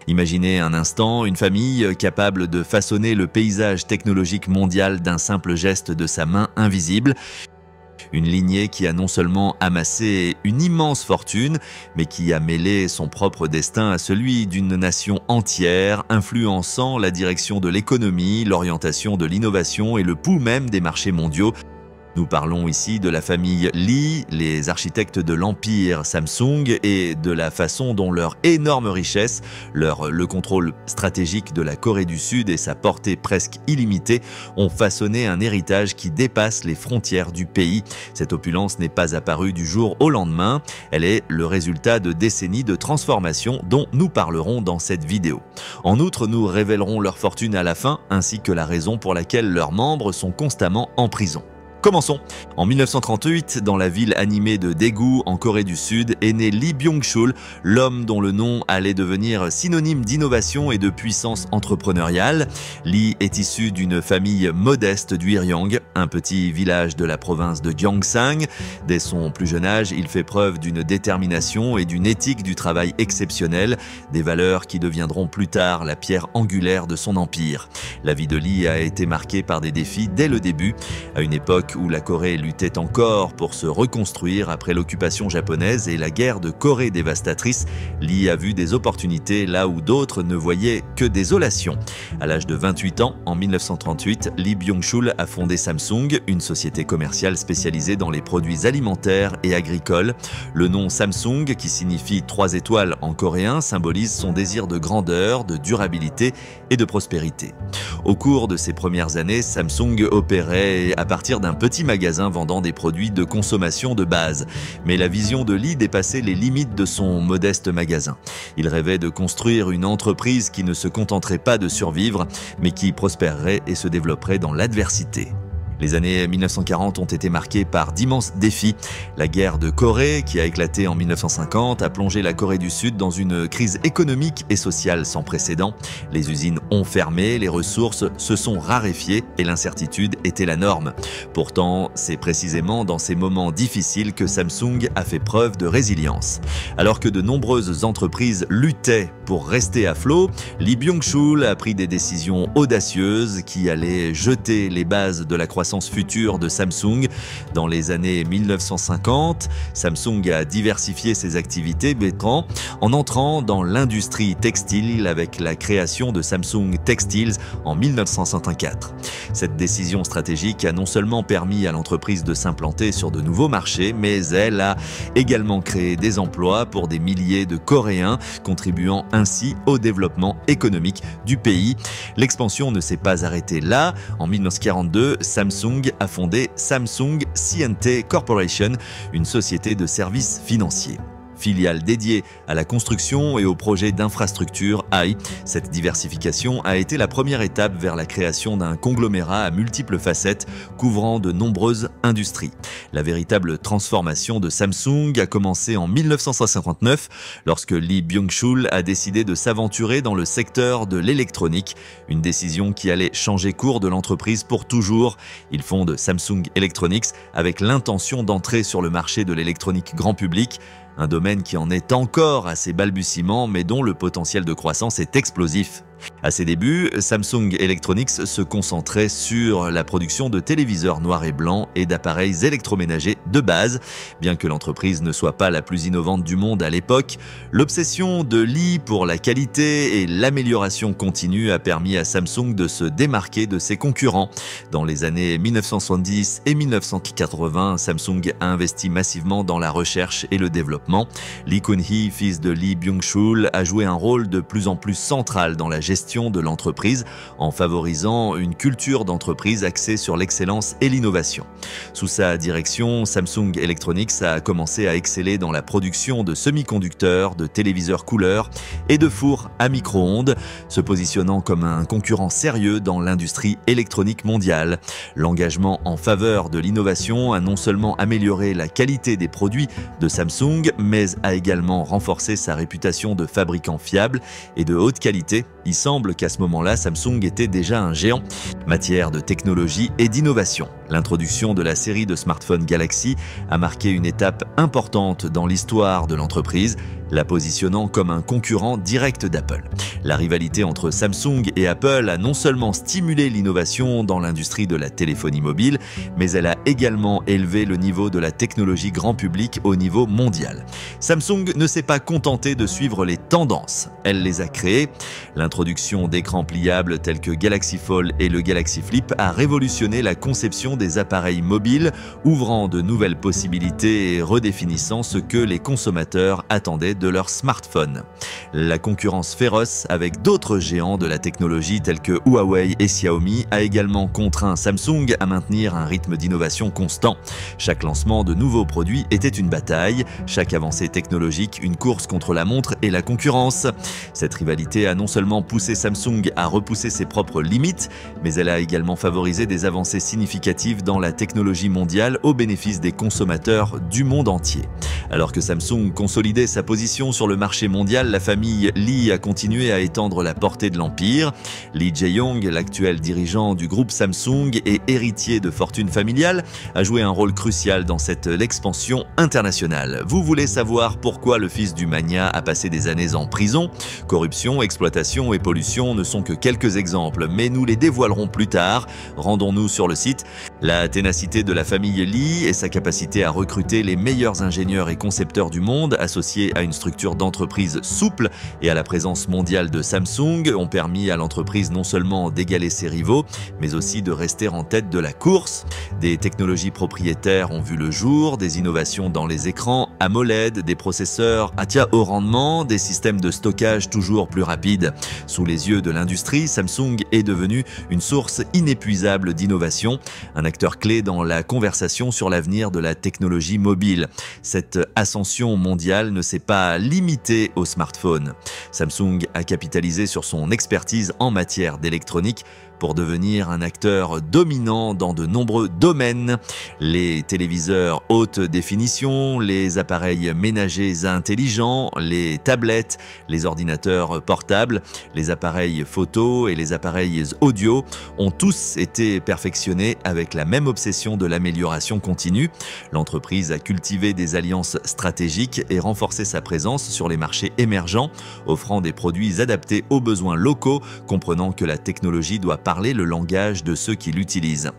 Imaginez un instant une famille capable de façonner le paysage technologique mondial d'un simple geste de sa main invisible. Une lignée qui a non seulement amassé une immense fortune, mais qui a mêlé son propre destin à celui d'une nation entière, influençant la direction de l'économie, l'orientation de l'innovation et le pouls même des marchés mondiaux. Nous parlons ici de la famille Lee, les architectes de l'empire Samsung, et de la façon dont leur énorme richesse, le contrôle stratégique de la Corée du Sud et sa portée presque illimitée ont façonné un héritage qui dépasse les frontières du pays. Cette opulence n'est pas apparue du jour au lendemain, elle est le résultat de décennies de transformation dont nous parlerons dans cette vidéo. En outre, nous révélerons leur fortune à la fin, ainsi que la raison pour laquelle leurs membres sont constamment en prison. Commençons. En 1938, dans la ville animée de Daegu, en Corée du Sud, est né Lee Byung-chul, l'homme dont le nom allait devenir synonyme d'innovation et de puissance entrepreneuriale. Lee est issu d'une famille modeste du Iryang, un petit village de la province de Gyeongsang. Dès son plus jeune âge, il fait preuve d'une détermination et d'une éthique du travail exceptionnelle, des valeurs qui deviendront plus tard la pierre angulaire de son empire. La vie de Lee a été marquée par des défis dès le début, à une époque où la Corée luttait encore pour se reconstruire après l'occupation japonaise et la guerre de Corée dévastatrice. Lee a vu des opportunités là où d'autres ne voyaient que désolation. À l'âge de 28 ans, en 1938, Lee Byung-chul a fondé Samsung, une société commerciale spécialisée dans les produits alimentaires et agricoles. Le nom Samsung, qui signifie 3 étoiles en coréen, symbolise son désir de grandeur, de durabilité et de prospérité. Au cours de ses premières années, Samsung opérait à partir d'un petit magasin vendant des produits de consommation de base. Mais la vision de Lee dépassait les limites de son modeste magasin. Il rêvait de construire une entreprise qui ne se contenterait pas de survivre, mais qui prospérerait et se développerait dans l'adversité. Les années 1940 ont été marquées par d'immenses défis. La guerre de Corée, qui a éclaté en 1950, a plongé la Corée du Sud dans une crise économique et sociale sans précédent. Les usines ont fermé, les ressources se sont raréfiées et l'incertitude était la norme. Pourtant, c'est précisément dans ces moments difficiles que Samsung a fait preuve de résilience. Alors que de nombreuses entreprises luttaient pour rester à flot, Lee Byung-chul a pris des décisions audacieuses qui allaient jeter les bases de la croissance future de Samsung. Dans les années 1950, Samsung a diversifié ses activités en entrant dans l'industrie textile avec la création de Samsung Textiles en 1964. Cette décision stratégique a non seulement permis à l'entreprise de s'implanter sur de nouveaux marchés, mais elle a également créé des emplois pour des milliers de Coréens, contribuant ainsi au développement économique du pays. L'expansion ne s'est pas arrêtée là. En 1942, Samsung a fondé Samsung C&T Corporation, une société de services financiers. Filiale dédiée à la construction et aux projets d'infrastructure AI, cette diversification a été la première étape vers la création d'un conglomérat à multiples facettes couvrant de nombreuses industries. La véritable transformation de Samsung a commencé en 1959 lorsque Lee Byung-chul a décidé de s'aventurer dans le secteur de l'électronique, une décision qui allait changer cours de l'entreprise pour toujours. Il fonde Samsung Electronics avec l'intention d'entrer sur le marché de l'électronique grand public, un domaine qui en est encore à ses balbutiements mais dont le potentiel de croissance est explosif. À ses débuts, Samsung Electronics se concentrait sur la production de téléviseurs noirs et blancs et d'appareils électroménagers de base. Bien que l'entreprise ne soit pas la plus innovante du monde à l'époque, l'obsession de Lee pour la qualité et l'amélioration continue a permis à Samsung de se démarquer de ses concurrents. Dans les années 1970 et 1980, Samsung a investi massivement dans la recherche et le développement. Lee Kun-hee, fils de Lee Byung-chul, a joué un rôle de plus en plus central dans la gestion de l'entreprise en favorisant une culture d'entreprise axée sur l'excellence et l'innovation. Sous sa direction, Samsung Electronics a commencé à exceller dans la production de semi-conducteurs, de téléviseurs couleurs et de fours à micro-ondes, se positionnant comme un concurrent sérieux dans l'industrie électronique mondiale. L'engagement en faveur de l'innovation a non seulement amélioré la qualité des produits de Samsung, mais a également renforcé sa réputation de fabricant fiable et de haute qualité. Il semble semble qu'à ce moment-là, Samsung était déjà un géant en matière de technologie et d'innovation. L'introduction de la série de smartphones Galaxy a marqué une étape importante dans l'histoire de l'entreprise, la positionnant comme un concurrent direct d'Apple. La rivalité entre Samsung et Apple a non seulement stimulé l'innovation dans l'industrie de la téléphonie mobile, mais elle a également élevé le niveau de la technologie grand public au niveau mondial. Samsung ne s'est pas contentée de suivre les tendances, elle les a créées. L'introduction d'écrans pliables tels que Galaxy Fold et le Galaxy Flip a révolutionné la conception des appareils mobiles, ouvrant de nouvelles possibilités et redéfinissant ce que les consommateurs attendaient de leur smartphone. La concurrence féroce avec d'autres géants de la technologie tels que Huawei et Xiaomi a également contraint Samsung à maintenir un rythme d'innovation constant. Chaque lancement de nouveaux produits était une bataille, chaque avancée technologique une course contre la montre et la concurrence. Cette rivalité a non seulement poussé Samsung à repousser ses propres limites, mais elle a également favorisé des avancées significatives dans la technologie mondiale au bénéfice des consommateurs du monde entier. Alors que Samsung consolidait sa position sur le marché mondial, la famille Lee a continué à étendre la portée de l'empire. Lee Jae-yong, l'actuel dirigeant du groupe Samsung et héritier de fortune familiale, a joué un rôle crucial dans cette expansion internationale. Vous voulez savoir pourquoi le fils du magnat a passé des années en prison? Corruption, exploitation et pollution ne sont que quelques exemples, mais nous les dévoilerons plus tard. Rendons-nous sur le site. La ténacité de la famille Lee et sa capacité à recruter les meilleurs ingénieurs et concepteurs du monde, associés à une structure d'entreprise souple et à la présence mondiale de Samsung, ont permis à l'entreprise non seulement d'égaler ses rivaux, mais aussi de rester en tête de la course. Des technologies propriétaires ont vu le jour, des innovations dans les écrans AMOLED, des processeurs à haut rendement, des systèmes de stockage toujours plus rapides. Sous les yeux de l'industrie, Samsung est devenu une source inépuisable d'innovation, un acteur clé dans la conversation sur l'avenir de la technologie mobile. Cette ascension mondiale ne s'est pas limitée aux smartphones. Samsung a capitalisé sur son expertise en matière d'électronique pour devenir un acteur dominant dans de nombreux domaines. Les téléviseurs haute définition, les appareils ménagers intelligents, les tablettes, les ordinateurs portables, les appareils photo et les appareils audio ont tous été perfectionnés avec la même obsession de l'amélioration continue. L'entreprise a cultivé des alliances stratégiques et renforcé sa présence sur les marchés émergents, offrant des produits adaptés aux besoins locaux, comprenant que la technologie doit parler le langage de ceux qui l'utilisent.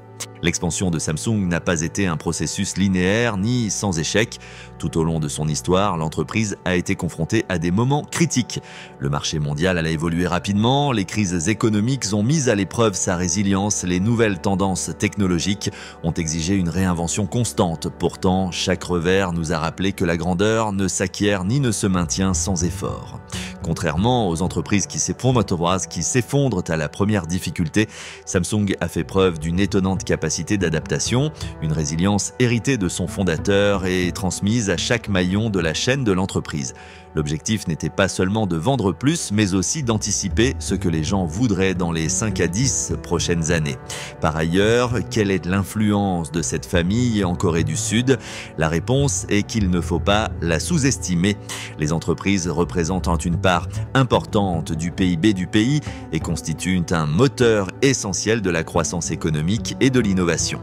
L'expansion de Samsung n'a pas été un processus linéaire ni sans échec. Tout au long de son histoire, l'entreprise a été confrontée à des moments critiques. Le marché mondial a évolué rapidement, les crises économiques ont mis à l'épreuve sa résilience, les nouvelles tendances technologiques ont exigé une réinvention constante. Pourtant, chaque revers nous a rappelé que la grandeur ne s'acquiert ni ne se maintient sans effort. Contrairement aux entreprises qui s'effondrent à la première difficulté, Samsung a fait preuve d'une étonnante capacité d'adaptation, une résilience héritée de son fondateur et transmise à chaque maillon de la chaîne de l'entreprise. L'objectif n'était pas seulement de vendre plus, mais aussi d'anticiper ce que les gens voudraient dans les 5 à 10 prochaines années. Par ailleurs, quelle est l'influence de cette famille en Corée du Sud? La réponse est qu'il ne faut pas la sous-estimer. Les entreprises représentent une part importante du PIB du pays et constituent un moteur essentiel de la croissance économique et de l'innovation.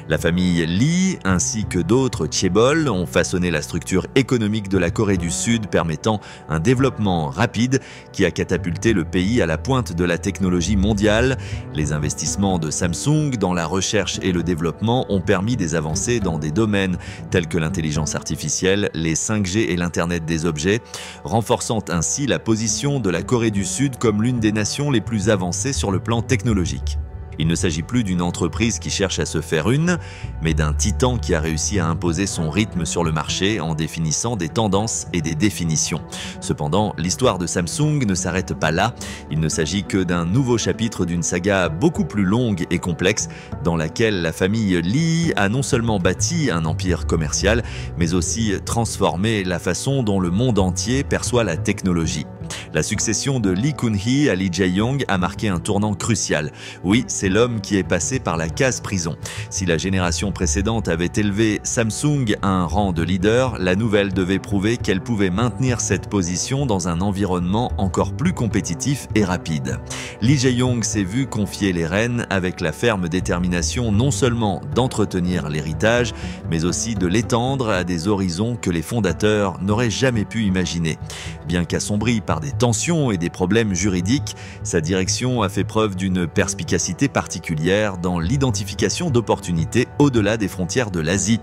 La famille Lee ainsi que d'autres chaebols ont façonné la structure économique de la Corée du Sud, permettant un développement rapide qui a catapulté le pays à la pointe de la technologie mondiale. Les investissements de Samsung dans la recherche et le développement ont permis des avancées dans des domaines tels que l'intelligence artificielle, les 5G et l'Internet des objets, renforçant ainsi la position de la Corée du Sud comme l'une des nations les plus avancées sur le plan technologique. Il ne s'agit plus d'une entreprise qui cherche à se faire une, mais d'un titan qui a réussi à imposer son rythme sur le marché en définissant des tendances et des définitions. Cependant, l'histoire de Samsung ne s'arrête pas là. Il ne s'agit que d'un nouveau chapitre d'une saga beaucoup plus longue et complexe dans laquelle la famille Lee a non seulement bâti un empire commercial, mais aussi transformé la façon dont le monde entier perçoit la technologie. La succession de Lee Kun-hee à Lee Jae-yong a marqué un tournant crucial. Oui, c'est l'homme qui est passé par la case prison. Si la génération précédente avait élevé Samsung à un rang de leader, la nouvelle devait prouver qu'elle pouvait maintenir cette position dans un environnement encore plus compétitif et rapide. Lee Jae-yong s'est vu confier les rênes avec la ferme détermination non seulement d'entretenir l'héritage, mais aussi de l'étendre à des horizons que les fondateurs n'auraient jamais pu imaginer. Bien qu'assombri par des tensions et des problèmes juridiques, sa direction a fait preuve d'une perspicacité particulière dans l'identification d'opportunités au-delà des frontières de l'Asie.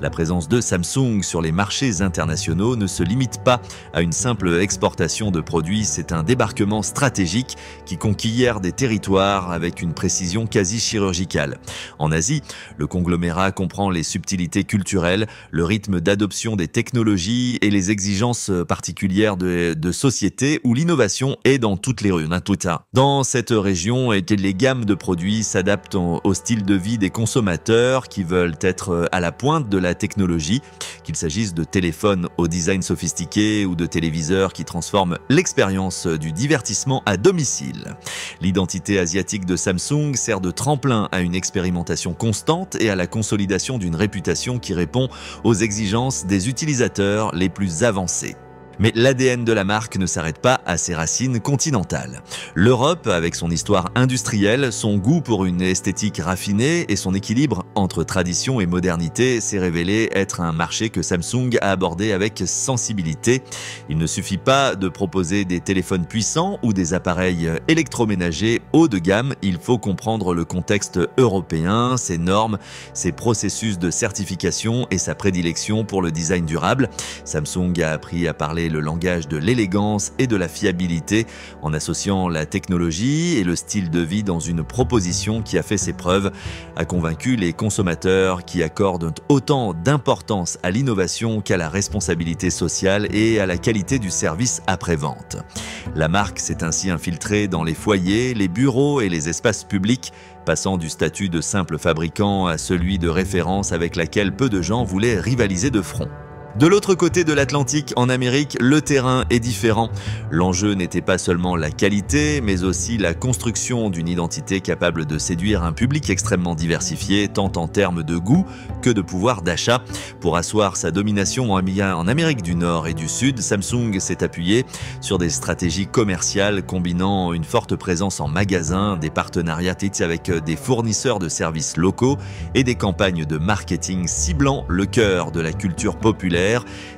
La présence de Samsung sur les marchés internationaux ne se limite pas à une simple exportation de produits, c'est un débarquement stratégique qui conquiert des territoires avec une précision quasi chirurgicale. En Asie, le conglomérat comprend les subtilités culturelles, le rythme d'adoption des technologies et les exigences particulières de sociétés où l'innovation est dans toutes les rues. Dans cette région, les gammes de produits s'adaptent au style de vie des consommateurs qui veulent être à la pointe de la technologie, qu'il s'agisse de téléphones au design sophistiqué ou de téléviseurs qui transforment l'expérience du divertissement à domicile. L'identité asiatique de Samsung sert de tremplin à une expérimentation constante et à la consolidation d'une réputation qui répond aux exigences des utilisateurs les plus avancés. Mais l'ADN de la marque ne s'arrête pas à ses racines continentales. L'Europe, avec son histoire industrielle, son goût pour une esthétique raffinée et son équilibre entre tradition et modernité, s'est révélé être un marché que Samsung a abordé avec sensibilité. Il ne suffit pas de proposer des téléphones puissants ou des appareils électroménagers haut de gamme, il faut comprendre le contexte européen, ses normes, ses processus de certification et sa prédilection pour le design durable. Samsung a appris à parler le langage de l'élégance et de la fiabilité en associant la technologie et le style de vie dans une proposition qui a fait ses preuves, a convaincu les consommateurs qui accordent autant d'importance à l'innovation qu'à la responsabilité sociale et à la qualité du service après-vente. La marque s'est ainsi infiltrée dans les foyers, les bureaux et les espaces publics, passant du statut de simple fabricant à celui de référence avec laquelle peu de gens voulaient rivaliser de front. De l'autre côté de l'Atlantique, en Amérique, le terrain est différent. L'enjeu n'était pas seulement la qualité, mais aussi la construction d'une identité capable de séduire un public extrêmement diversifié, tant en termes de goût que de pouvoir d'achat. Pour asseoir sa domination en Amérique du Nord et du Sud, Samsung s'est appuyé sur des stratégies commerciales combinant une forte présence en magasin, des partenariats avec des fournisseurs de services locaux et des campagnes de marketing ciblant le cœur de la culture populaire.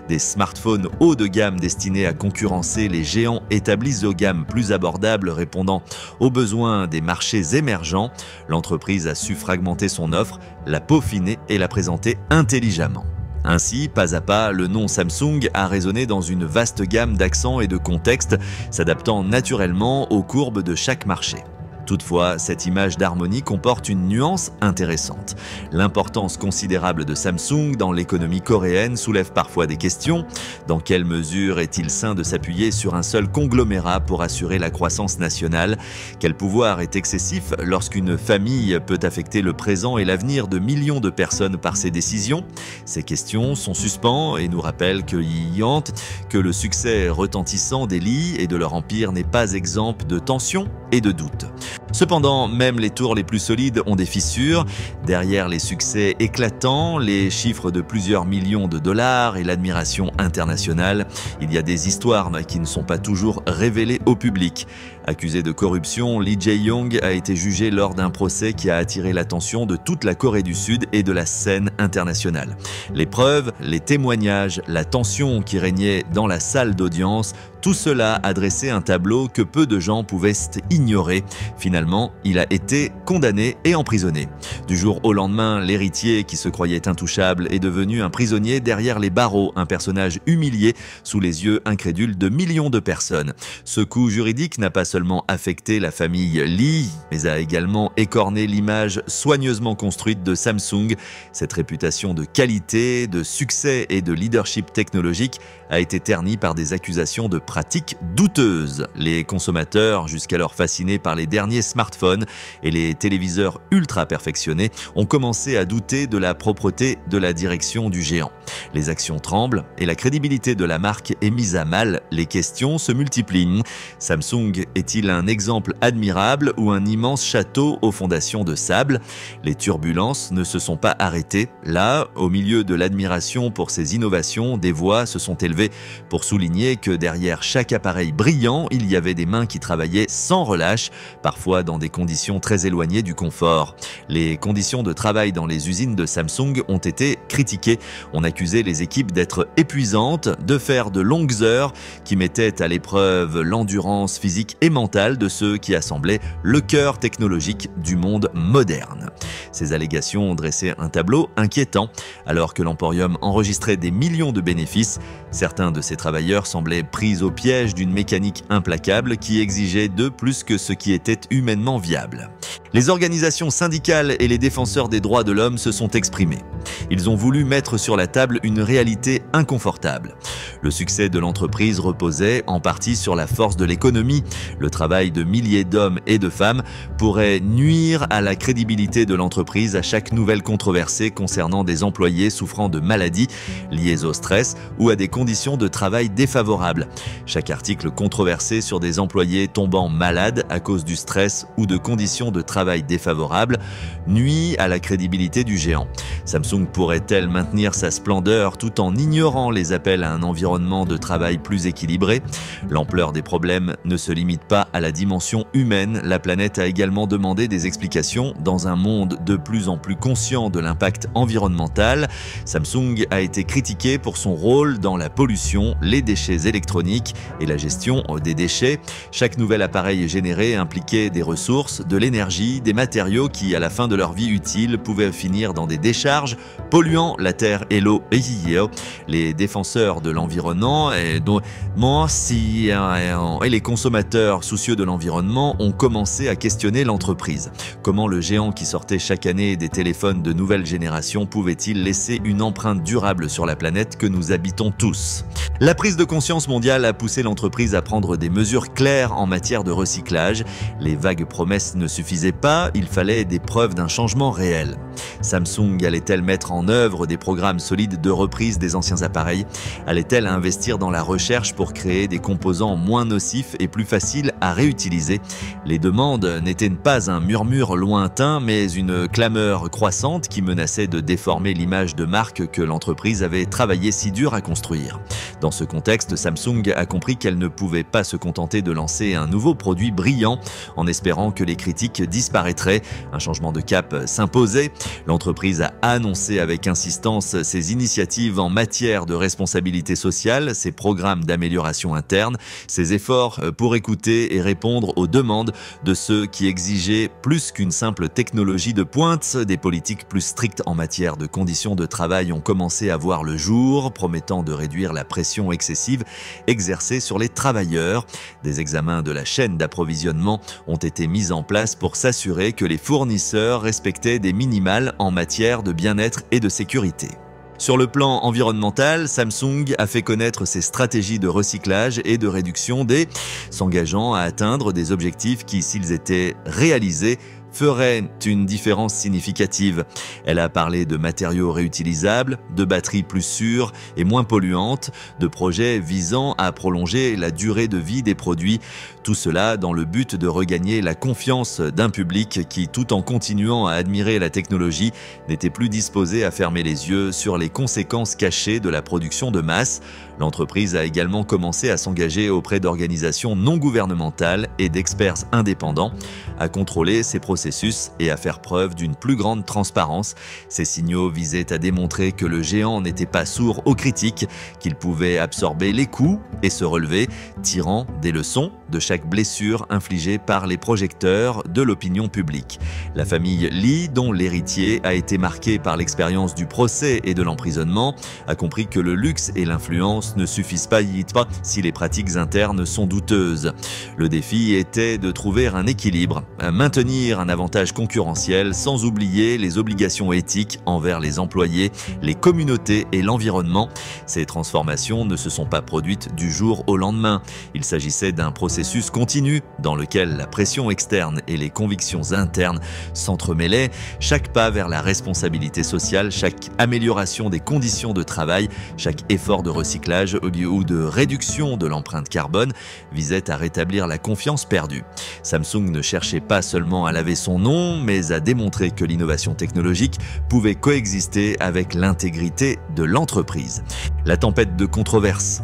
Des smartphones haut de gamme destinés à concurrencer les géants établis aux gammes plus abordables répondant aux besoins des marchés émergents. L'entreprise a su fragmenter son offre, la peaufiner et la présenter intelligemment. Ainsi, pas à pas, le nom Samsung a résonné dans une vaste gamme d'accents et de contextes, s'adaptant naturellement aux courbes de chaque marché. Toutefois, cette image d'harmonie comporte une nuance intéressante. L'importance considérable de Samsung dans l'économie coréenne soulève parfois des questions. Dans quelle mesure est-il sain de s'appuyer sur un seul conglomérat pour assurer la croissance nationale? Quel pouvoir est excessif lorsqu'une famille peut affecter le présent et l'avenir de millions de personnes par ses décisions? Ces questions sont suspens et nous rappellent que le succès retentissant des Lee et de leur empire n'est pas exempt de tensions et de doutes. Cependant, même les tours les plus solides ont des fissures. Derrière les succès éclatants, les chiffres de plusieurs millions de dollars et l'admiration internationale, il y a des histoires qui ne sont pas toujours révélées au public. Accusé de corruption, Lee Jae-yong a été jugé lors d'un procès qui a attiré l'attention de toute la Corée du Sud et de la scène internationale. Les preuves, les témoignages, la tension qui régnait dans la salle d'audience, tout cela a dressé un tableau que peu de gens pouvaient ignorer. Finalement, il a été condamné et emprisonné. Du jour au lendemain, l'héritier qui se croyait intouchable est devenu un prisonnier derrière les barreaux, un personnage humilié sous les yeux incrédules de millions de personnes. Ce coup juridique n'a pas seulement affecté la famille Lee, mais a également écorné l'image soigneusement construite de Samsung. Cette réputation de qualité, de succès et de leadership technologique a été ternie par des accusations de pratiques douteuses. Les consommateurs, jusqu'alors fascinés par les derniers smartphones et les téléviseurs ultra perfectionnés, ont commencé à douter de la propreté de la direction du géant. Les actions tremblent et la crédibilité de la marque est mise à mal. Les questions se multiplient. Samsung est-il un exemple admirable ou un immense château aux fondations de sable? Les turbulences ne se sont pas arrêtées. Là, au milieu de l'admiration pour ses innovations, des voix se sont élevées pour souligner que derrière chaque appareil brillant, il y avait des mains qui travaillaient sans relâche, parfois dans des conditions très éloignées du confort. Les conditions de travail dans les usines de Samsung ont été critiquées. On accusait les équipes d'être épuisantes, de faire de longues heures qui mettaient à l'épreuve l'endurance physique et mentale de ceux qui assemblaient le cœur technologique du monde moderne. Ces allégations ont dressé un tableau inquiétant. Alors que l'Emporium enregistrait des millions de bénéfices, certains de ces travailleurs semblaient pris au piège d'une mécanique implacable qui exigeait d'eux plus que ce qui était humainement viable. Les organisations syndicales et les défenseurs des droits de l'homme se sont exprimés. Ils ont voulu mettre sur la table une réalité inconfortable. Le succès de l'entreprise reposait en partie sur la force de l'économie. Le travail de milliers d'hommes et de femmes pourrait nuire à la crédibilité de l'entreprise à chaque nouvelle controversée concernant des employés souffrant de maladies liées au stress ou à des conditions de travail défavorables. Chaque article controversé sur des employés tombant malades à cause du stress ou de conditions de travail défavorables nuit à la crédibilité du géant. Samsung pourrait-elle maintenir sa splendeur tout en ignorant les appels à un environnement de travail plus équilibré? L'ampleur des problèmes ne se limite pas à la dimension humaine. La planète a également demandé des explications dans un monde de plus en plus conscient de l'impact environnemental. Samsung a été critiqué pour son rôle dans la pollution, les déchets électroniques et la gestion des déchets. Chaque nouvel appareil généré impliquait des ressources, de l'énergie, des matériaux qui, à la fin de leur vie utile, pouvaient finir dans des décharges, polluant la terre et l'eau. Les défenseurs de l'environnement et les consommateurs soucieux de l'environnement ont commencé à questionner l'entreprise. Comment le géant qui sortait chaque année des téléphones de nouvelle génération pouvait-il laisser une empreinte durable sur la planète que nous habitons tous? La prise de conscience mondiale a poussé l'entreprise à prendre des mesures claires en matière de recyclage. Les vagues promesses ne suffisaient pas, il fallait des preuves d'un changement réel. Samsung allait-elle mettre en œuvre des programmes solides de reprise des anciens appareils? Allait-elle investir dans la recherche pour créer des composants moins nocifs et plus faciles à réutiliser? Les demandes n'étaient pas un murmure lointain, mais une clameur croissante qui menaçait de déformer l'image de marque que l'entreprise avait travaillé si dur à construire. Dans ce contexte, Samsung a compris qu'elle ne pouvait pas se contenter de lancer un nouveau produit brillant en espérant que les critiques disparaîtraient. Un changement de cap s'imposait. L'entreprise a annoncé avec insistance ses initiatives en matière de responsabilité sociale, ses programmes d'amélioration interne, ses efforts pour écouter et répondre aux demandes de ceux qui exigeaient plus qu'une simple technologie de pointe. Des politiques plus strictes en matière de conditions de travail ont commencé à voir le jour, promettant de réduire la pression excessive exercée sur les travailleurs. Des examens de la chaîne d'approvisionnement ont été mis en place pour s'assurer que les fournisseurs respectaient des minimales en matière de bien-être et de sécurité. Sur le plan environnemental, Samsung a fait connaître ses stratégies de recyclage et de réduction des s'engageant à atteindre des objectifs qui, s'ils étaient réalisés, ferait une différence significative. Elle a parlé de matériaux réutilisables, de batteries plus sûres et moins polluantes, de projets visant à prolonger la durée de vie des produits. Tout cela dans le but de regagner la confiance d'un public qui, tout en continuant à admirer la technologie, n'était plus disposé à fermer les yeux sur les conséquences cachées de la production de masse. L'entreprise a également commencé à s'engager auprès d'organisations non gouvernementales et d'experts indépendants, à contrôler ces processus et à faire preuve d'une plus grande transparence. Ces signaux visaient à démontrer que le géant n'était pas sourd aux critiques, qu'il pouvait absorber les coups et se relever, tirant des leçons de chaque blessure infligée par les projecteurs de l'opinion publique. La famille Lee, dont l'héritier a été marqué par l'expérience du procès et de l'emprisonnement, a compris que le luxe et l'influence ne suffisent pas si les pratiques internes sont douteuses. Le défi était de trouver un équilibre, maintenir un avantage concurrentiel sans oublier les obligations éthiques envers les employés, les communautés et l'environnement. Ces transformations ne se sont pas produites du jour au lendemain. Il s'agissait d'un processus continu dans lequel la pression externe et les convictions internes s'entremêlaient. Chaque pas vers la responsabilité sociale, chaque amélioration des conditions de travail, chaque effort de recyclage ou de réduction de l'empreinte carbone visait à rétablir la confiance perdue. Samsung ne cherchait pas seulement à laver son nom, mais à démontrer que l'innovation technologique pouvait coexister avec l'intégrité de l'entreprise. La tempête de controverses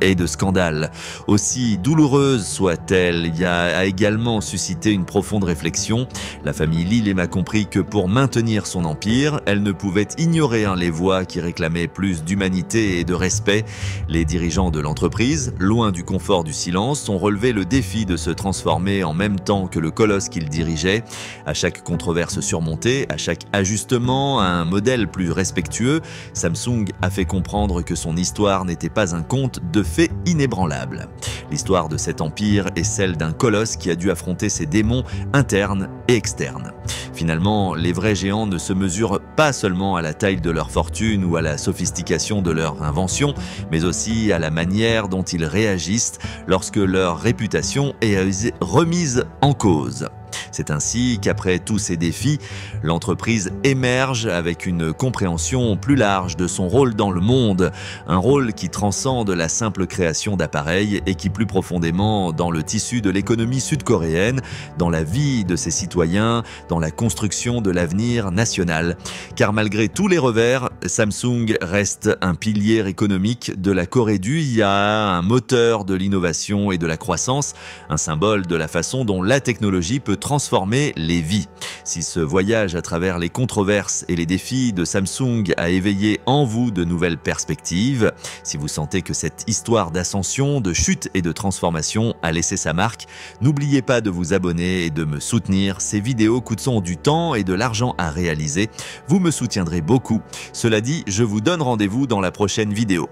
et de scandales, aussi douloureuse soit-elle, a également suscité une profonde réflexion. La famille Lee a compris que pour maintenir son empire, elle ne pouvait ignorer les voix qui réclamaient plus d'humanité et de respect. Les dirigeants de l'entreprise, loin du confort du silence, ont relevé le défi de se transformer en même temps que le colosse qu'ils dirigeaient. À chaque controverse surmontée, à chaque ajustement à un modèle plus respectueux, Samsung a fait comprendre que son histoire n'était pas un conte de fait inébranlable. L'histoire de cet empire est celle d'un colosse qui a dû affronter ses démons internes et externes. Finalement, les vrais géants ne se mesurent pas seulement à la taille de leur fortune ou à la sophistication de leur invention, mais aussi à la manière dont ils réagissent lorsque leur réputation est remise en cause. C'est ainsi qu'après tous ces défis, l'entreprise émerge avec une compréhension plus large de son rôle dans le monde, un rôle qui transcende la simple création d'appareils et qui plus profondément dans le tissu de l'économie sud-coréenne, dans la vie de ses citoyens, dans la construction de l'avenir national. Car malgré tous les revers, Samsung reste un pilier économique de la Corée du Ya, un moteur de l'innovation et de la croissance, un symbole de la façon dont la technologie peut transformer les vies. Si ce voyage à travers les controverses et les défis de Samsung a éveillé en vous de nouvelles perspectives, si vous sentez que cette histoire d'ascension, de chute et de transformation a laissé sa marque, n'oubliez pas de vous abonner et de me soutenir. Ces vidéos coûtent du temps et de l'argent à réaliser. Vous me soutiendrez beaucoup. Cela dit, je vous donne rendez-vous dans la prochaine vidéo.